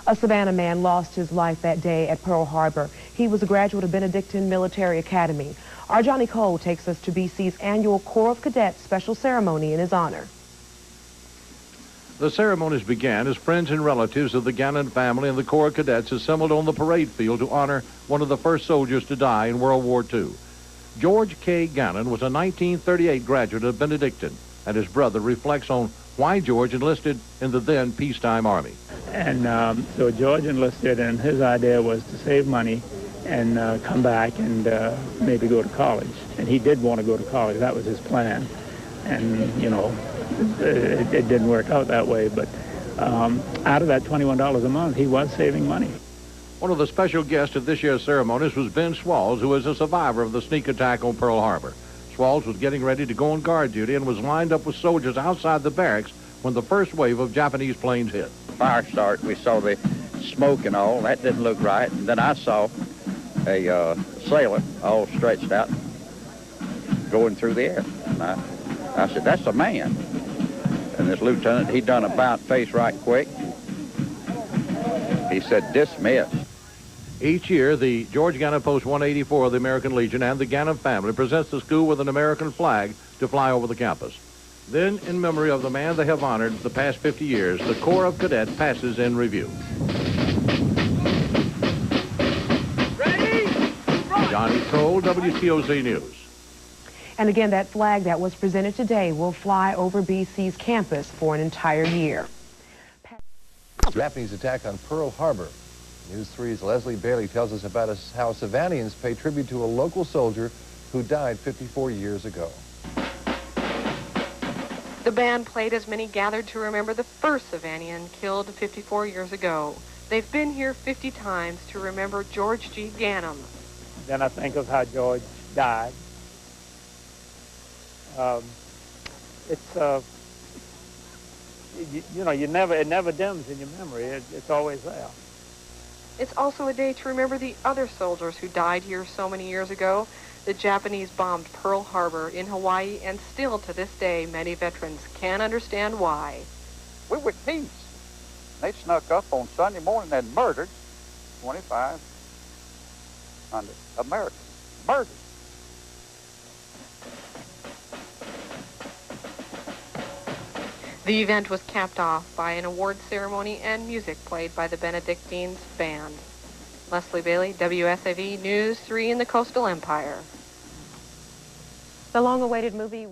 A Savannah man lost his life that day at Pearl Harbor. He was a graduate of Benedictine Military Academy. Our Johnny Cole takes us to BC's annual Corps of Cadets special ceremony in his honor. The ceremonies began as friends and relatives of the Gannam family and the Corps of Cadets assembled on the parade field to honor one of the first soldiers to die in World War II. George K. Gannam was a 1938 graduate of Benedictine, and his brother reflects on why George enlisted in the then peacetime Army. And so George enlisted, and his idea was to save money and come back and maybe go to college. And he did want to go to college. That was his plan. And, you know, it didn't work out that way. But out of that $21 a month, he was saving money. One of the special guests at this year's ceremonies was Ben Swalls, who was a survivor of the sneak attack on Pearl Harbor. Swalls was getting ready to go on guard duty and was lined up with soldiers outside the barracks when the first wave of Japanese planes hit. Fire started. We saw the smoke and all. That didn't look right. And then I saw a sailor all stretched out going through the air. And I said, that's a man. And this lieutenant, he done a about face right quick. He said, dismiss. Each year, the George Gannam Post 184 of the American Legion and the Gannam family presents the school with an American flag to fly over the campus. Then, in memory of the man they have honored the past 50 years, the Corps of Cadets passes in review. Ready? Johnny Cole, WTOZ News. And again, that flag that was presented today will fly over BC's campus for an entire year. Japanese attack on Pearl Harbor. News 3's Leslie Bailey tells us about how Savannians pay tribute to a local soldier who died 54 years ago. The band played as many gathered to remember the first Savannian killed 54 years ago. They've been here 50 times to remember George G. Gannam. Then I think of how George died. It never dims in your memory. It's always there. It's also a day to remember the other soldiers who died here so many years ago. The Japanese bombed Pearl Harbor in Hawaii, and still to this day, many veterans can't understand why. We were thieves. They snuck up on Sunday morning and murdered 2,500 Americans. Murdered. The event was capped off by an award ceremony and music played by the Benedictine's band. Leslie Bailey, WSAV News 3 in the Coastal Empire. The long-awaited movie